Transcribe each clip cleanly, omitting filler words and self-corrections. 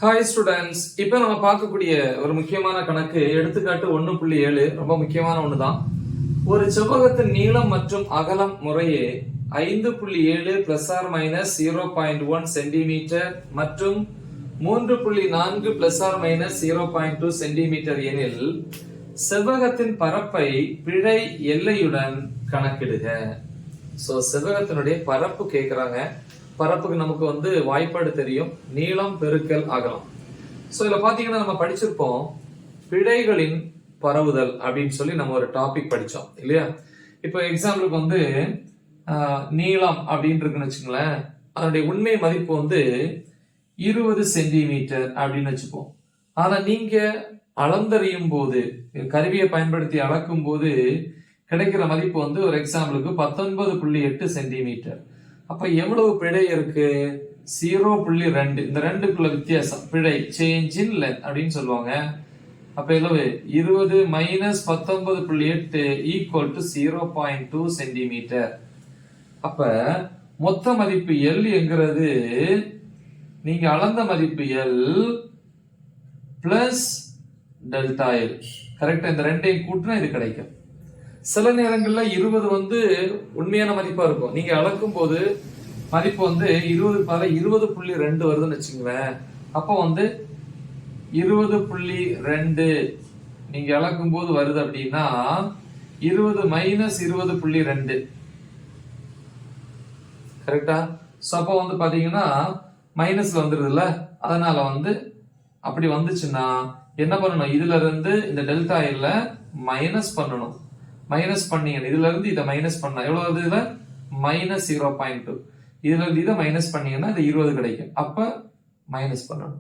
Hi students, இப்ப நம்ம பார்க்கக்கூடிய ஒரு முக்கியமான கணக்கு எடுத்துக்காட்டு 1.7 ரொம்ப முக்கியமான ஒண்ணுதான். ஒரு செவ்வகத்தின் நீளம் மற்றும் அகலம் முறையே 5.7 பிளஸ் ஆர் மைனஸ் 0.1 சென்டிமீட்டர் மற்றும் 3.4 பிளஸ் ஆர் மைனஸ் 0.2 சென்டிமீட்டர் எனில் செவ்வகத்தின் பரப்பை பிழை எல்லையுடன் கணக்கிடுக. சோ செவ்வகத்தினுடைய பரப்பு கேக்குறாங்க. பரப்புக்கு நமக்கு வாய்ப்பாடு தெரியும், நீளம் பெருக்கல் அகலம். சோ இதுல பாத்தீங்கன்னா நம்ம படிச்சிருப்போம் பிழைகளின் பரவுதல் அப்படின்னு சொல்லி நம்ம ஒரு டாபிக் படிச்சோம் இல்லையா. இப்போ எக்ஸாம்பிளுக்கு நீளம் அப்படின்னு இருக்குன்னு வச்சுங்களேன், அதனுடைய உண்மை மதிப்பு 20 சென்டிமீட்டர் அப்படின்னு வச்சுப்போம். ஆனா நீங்க அளந்தறியும் போது, கருவியை பயன்படுத்தி அளக்கும் போது கிடைக்கிற மதிப்பு ஒரு எக்ஸாம்பிளுக்கு 19.8 சென்டிமீட்டர். அப்ப எவ்வளவு பிழை இருக்கு? 0.2. இந்த ரெண்டுக்குள்ள வித்தியாசம் பிழை, சேஞ்ச் இன் லென்த் அப்படின்னு சொல்லுவாங்க. அப்ப எவ்வளவு? 20 மைனஸ் 19.8 ஈக்குவல் டு 0.2 சென்டிமீட்டர். அப்ப மொத்த மதிப்பு எல் என்கிறது நீங்க அளந்த மதிப்பு எல் பிளஸ் டெல்டா எல். கரெக்டா? இந்த ரெண்டையும் கூட்டினா இது கிடைக்கும். சில நேரங்கள்ல 20 உண்மையான மதிப்பா இருக்கும். நீங்க அளக்கும் போது மதிப்பு 20.2 வருதுன்னு வச்சுங்களேன். அப்ப 20.2 நீங்க அளக்கும் போது வருது அப்படின்னா 20 மைனஸ் 20.2. கரெக்டா? சோ அப்ப பாத்தீங்கன்னா மைனஸ்ல வந்துருதுல்ல. அதனால அப்படி வந்துச்சுன்னா என்ன பண்ணணும்? இதுல இருந்து இந்த டெல்டா எல்ல மைனஸ் பண்ணணும். மைனஸ் பண்ணீங்க, இதுல இருந்து இதை மைனஸ் பண்ணா எவ்வளவு வருது? இதுல மைனஸ் 0.2. இதுல இருந்து இதை மைனஸ் பண்ணீங்கன்னா இது 20 கிடைக்கும். அப்ப மைனஸ் பண்ணணும்.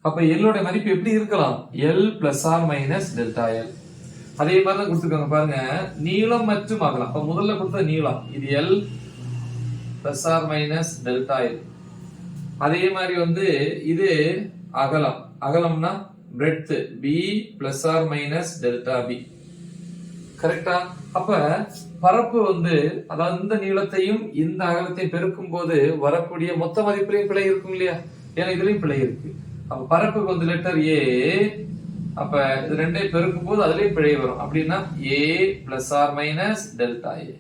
அப்ப எல்லோட மதிப்பு எப்படி இருக்கலாம்? L plus R minus delta L. அதே மாதிரி தான் கொடுத்துருக்காங்க பாருங்க, நீளம் மற்றும் அகலம். அப்ப முதல்ல கொடுத்த நீளம் இது L plus R minus delta L. அதே மாதிரி இது அகலம். அகலம்னா breadth B plus R minus delta B. கரெக்டா? அப்ப பரப்பு அதாவது இந்த நீளத்தையும் இந்த அகலத்தையும் பெருக்கும் போது வரக்கூடிய மொத்த மதிப்புலையும் பிழை இருக்கும் இல்லையா? ஏன்னா இதுலயும் பிழை இருக்கு. அப்ப பரப்புக்கு லெட்டர் ஏ. அப்ப இது ரெண்டையும் பெருக்கும் போது அதுலயும் பிழை வரும். அப்படின்னா A plus R minus delta A.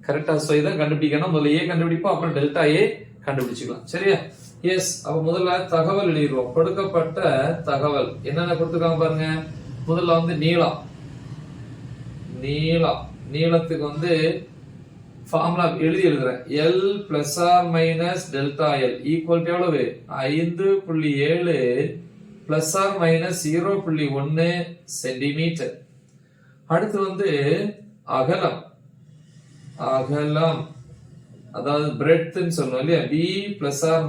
கரெக்டா? சோ இதை கண்டுபிடிக்கணும். முதல்ல ஏ கண்டுபிடிப்போம், அப்புறம் டெல்டா ஏ கண்டுபிடிச்சுக்கலாம். சரியா? எஸ். அப்ப முதல்ல தகவல் எழுதிடுவோம். கொடுக்கப்பட்ட தகவல் என்னென்ன கொடுத்துருக்காங்க பாருங்க. முதல்ல நீளம். நீளத்துக்கு ஃபார்முலா எழுதுறேன். L plus R minus delta L equal to எவ்வளவு? 5.7 பிளஸ் ஆர் மைனஸ் 0.1 சென்டிமீட்டர். அடுத்து அகலம். அகலம் அதாவது பிரெட்த்னு சொல்லணும் இல்லையா? B plus R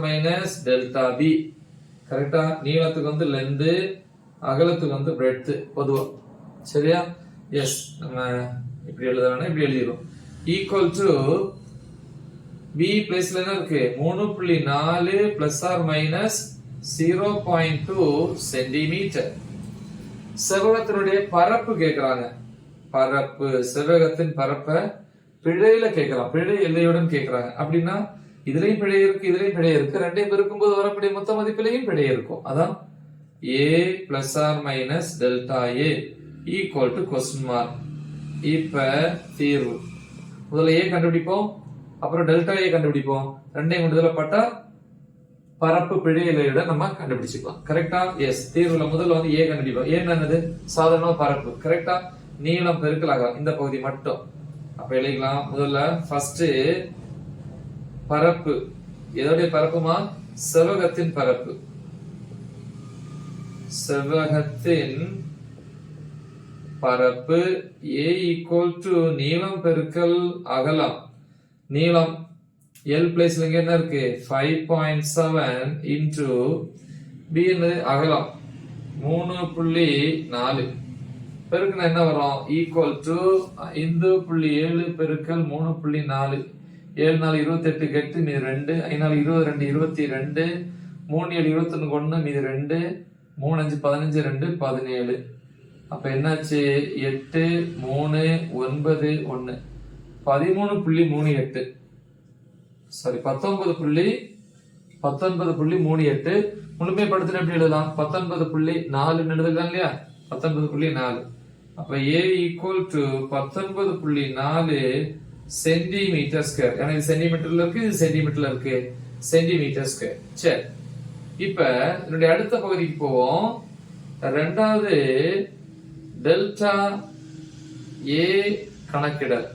minus delta B. கரெக்டா? நீளத்துக்கு லென்த், அகலத்துக்கு பிரெட்த் பொதுவா. சரியா? எஸ். நம்ம இப்படி எழுதணும், இப்படி எழுதிரும். ஈக்குவல் டு பி பிளேஸ்ல என்ன இருக்கு? 3.4 பிளஸ் ஆர் மைனஸ் 0.2 சென்டிமீட்டர். செவ்வகத்தினுடைய பரப்பு கேக்குறாங்க. பரப்பு, செவ்வகத்தின் பரப்ப பிழையில கேட்கலாம், பிழை எல்லையுடன் கேட்கறாங்க. அப்படின்னா இதுலயும் பிழை இருக்கு, இதுலயும் பிழை இருக்கு. ரெண்டையும் பெருக்கும்போது வரக்கூடிய மொத்த மதிப்பிலையும் பிழை இருக்கும். அதான் a plus or minus delta a equal to question mark. இப்ப தீர்வு. முதல்ல a கண்டுபிடிப்போம், அப்புறம் டெல்டா a கண்டுபிடிப்போம். ரெண்டையும் கொண்டு பட்டா பரப்பு பிழை எல்லையுடன் நம்ம கண்டுபிடிச்சுக்கலாம். கரெக்டா? எஸ். தீர்வுல முதல்ல a கண்டுபிடிப்போம். என்னது? சாதாரண பரப்பு. கரெக்டா? நீளம் பெருக்கல் அகலம் இந்த பகுதி மட்டும். அப்ப எழுதிக்கலாம். முதல்ல ஃபர்ஸ்ட் பரப்பு. எதோடைய பரப்புமா? செவ்வகத்தின் பரப்பு. செவ்வகத்தின் பரப்பு a equal to நீளம் பெருக்கல் அகலம். நீளம் L பிளேஸ்ல இங்க என்ன இருக்கு? 5.7 into b என்னது? அகலம் 3.4 பெருக்குனா என்ன வரும்? ஈக்குவல் டு 5.7 பெருக்கல் 3.4. 7 4 28 கெட்டு மீது 2, 5 4 22 22, 3 7 21 1 மீது 2, 3 5 15 2 17. அப்ப என்னாச்சு? 8 3 9 1 13.38 சாரி 19.38 முழுமைப்படுத்தின எப்படி எழுதலாம் 19.4 எழுதலாம் இல்லையா 19.4 அப்ப a equal to 19.4 centimetre square. ஏன்னா இது சென்டிமீட்டர்ல இருக்கு, இது சென்டிமீட்டர்ல இருக்கு, சென்டிமீட்டர் ஸ்கொயர். சரி, இப்ப என்னுடைய அடுத்த பகுதிக்கு போவோம். ரெண்டாவது டெல்டா ஏ கணக்கிடல்.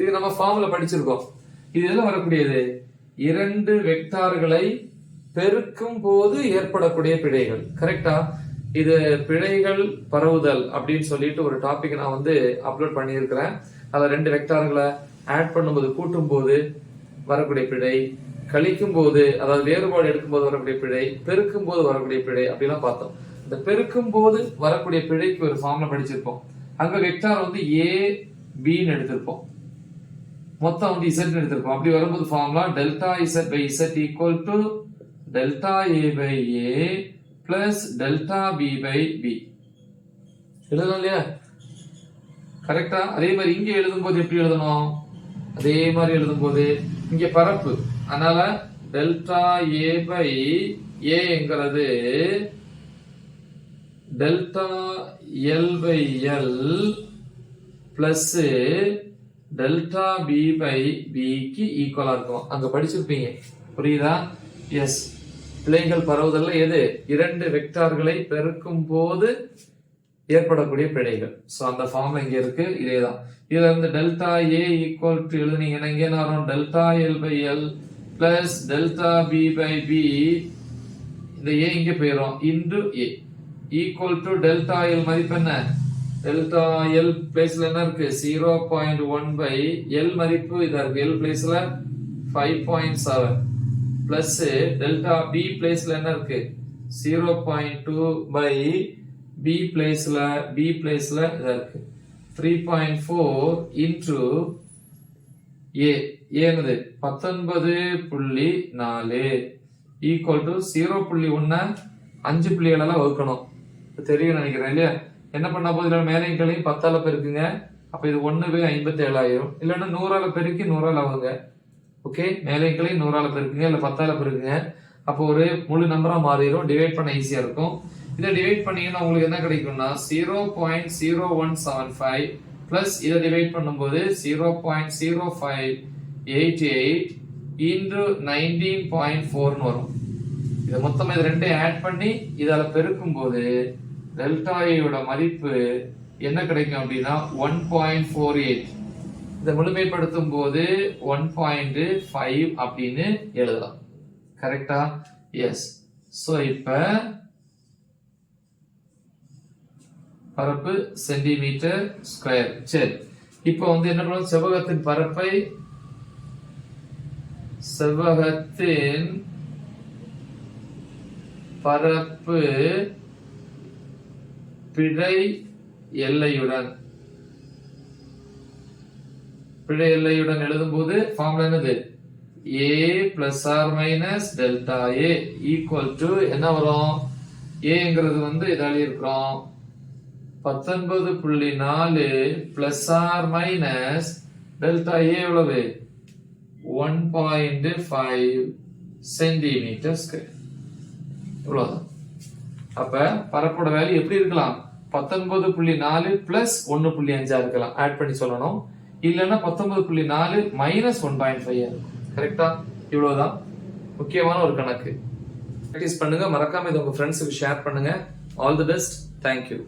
இது நம்ம ஃபார்முலா படிச்சிருக்கோம். இது எல்லாம் வரக்கூடியது இரண்டு வெக்டார்களை பெருக்கும் போது ஏற்படக்கூடிய பிழைகள். கரெக்டா? இது பிழைகள் பரவுதல் அப்படின்னு சொல்லிட்டு ஒரு டாபிக் நான் வந்து அப்லோட் பண்ணியிருக்கிறேன். அதுல ரெண்டு வெக்டார்களை ஆட் பண்ணும்போது கூட்டும் போது வரக்கூடிய பிழை, கழிக்கும் போது அதாவது வேறுபாடு எடுக்கும் போது வரக்கூடிய பிழை, பெருக்கும் போது வரக்கூடிய பிழை அப்படிலாம் பார்த்தோம். இந்த பெருக்கும் போது வரக்கூடிய பிழைக்கு ஒரு ஃபார்முலா படிச்சிருப்போம். அங்க வெக்டார் வந்து ஏ பின்னு எடுத்திருப்போம், மொத்தம் வந்து இசட் எடுத்திருப்போம். அப்படி வரும்போது formula delta Z by Z equal to delta A by A plus delta B by B எழுதணும் இல்லையா? கரெக்டா? அதே மாதிரி இங்க எழுதும் போது எப்படி எழுதணும்? அதே மாதிரி எழுதும் போது இங்க பரப்பு, அதனால டெல்டா ஏ பை ஏங்கிறது delta L by L plus delta B by பிக்கு ஈக்குவலா இருக்கும். அங்க படிச்சிருப்பீங்க, புரியுதா? எஸ், பிழைகள் பரவுதல்ல எது? இரண்டு வெக்டார்களை பெருக்கும் போது ஏற்படக்கூடிய பிழைகள். சோ அந்த ஃபார்ம் இங்க இருக்கு, இதேதான். இதுல இருந்து டெல்டா ஏ ஈக்குவல் டு எழுதுனீங்கன்னா இங்க என்ன வரும்? Delta L by L plus delta B by B, இந்த ஏ இங்க போயிடும், into A equal to delta L மதிப்பு என்ன? டெல்டா எல் பிளேஸ்ல என்ன இருக்கு? 0.1 பை எல் மதிப்பு இதா இருக்கு, எல் பிளேஸ்ல 5.7 பிளஸ் டெல்டா பி பிளேஸ்ல என்ன இருக்கு? 0.2 பை பி பிளேஸ்ல இதா இருக்கு 3.4 இன்டு ஏ, ஏனது 19.4 ஈக்குவல் டு 0.1 5 புள்ளிகளெல்லாம் வகுக்கணும். தெரியும் நினைக்கிறேன் இல்லையா? என்ன பண்ண போது மேலே கீழையும் 10ஆல பெருக்குங்க. அப்ப இது 1/57 இல்லைன்னா 100ஆல பெருக்கி 100ஆல ஆகுங்க. ஓகே, மேலே கீழையும் 100ஆல பெருக்குங்க இல்ல 10ஆல பெருக்குங்க. அப்போ ஒரு முழு நம்பரா மாறிடும், டிவைட் பண்ண ஈஸியா இருக்கும். இதை டிவைட் பண்ணீங்கன்னா உங்களுக்கு என்ன கிடைக்கும்னா 0.0175 பிளஸ் இதை டிவைட் பண்ணும்போது 0.0588 இன்டு 19.4 வரும். இது மொத்தமா இது ரெண்டையும் ஆட் பண்ணி இதால பெருக்கும் போது டெல்டா ஏயோட மதிப்பு என்ன கிடைக்கும் அப்படின்னா 1.48. இதை முழுமைப்படுத்தும் போது 1.5 அப்படின்னு எழுதலாம். கரெக்டா? எஸ். சோ இப்ப பரப்பு சென்டிமீட்டர் ஸ்கொயர். சரி, இப்ப வந்து என்ன பண்ணுவோம்? செவ்வகத்தின் பரப்பை செவ்வகத்தின் பரப்பு பிழை எல்லையுடன் எழுதும் போது ஃபார்முலா என்னது? a plus R minus delta A equal to என்ன வரும்? ஏங்கிறது வந்து இதால இருக்கிறோம் 19.4 plus R minus delta A எவ்வளவு? 1.5 சென்டிமீட்டர் ஸ்கொயர். இவ்வளவுதான். அப்ப பரப்போட வேல்யூ எப்படி இருக்கலாம்? 19.4 பிளஸ் 1.5 இருக்கலாம், ஆட் பண்ணி சொல்லணும். இல்லன்னா 19.4 மைனஸ் 1.5 இருக்கும். கரெக்டா? இவ்வளவுதான் முக்கியமான ஒரு கணக்கு. பிராக்டிஸ் பண்ணுங்க, மறக்காம இதை உங்க ஃப்ரெண்ட்ஸுக்கு ஷேர் பண்ணுங்க. All the best. தேங்க்யூ.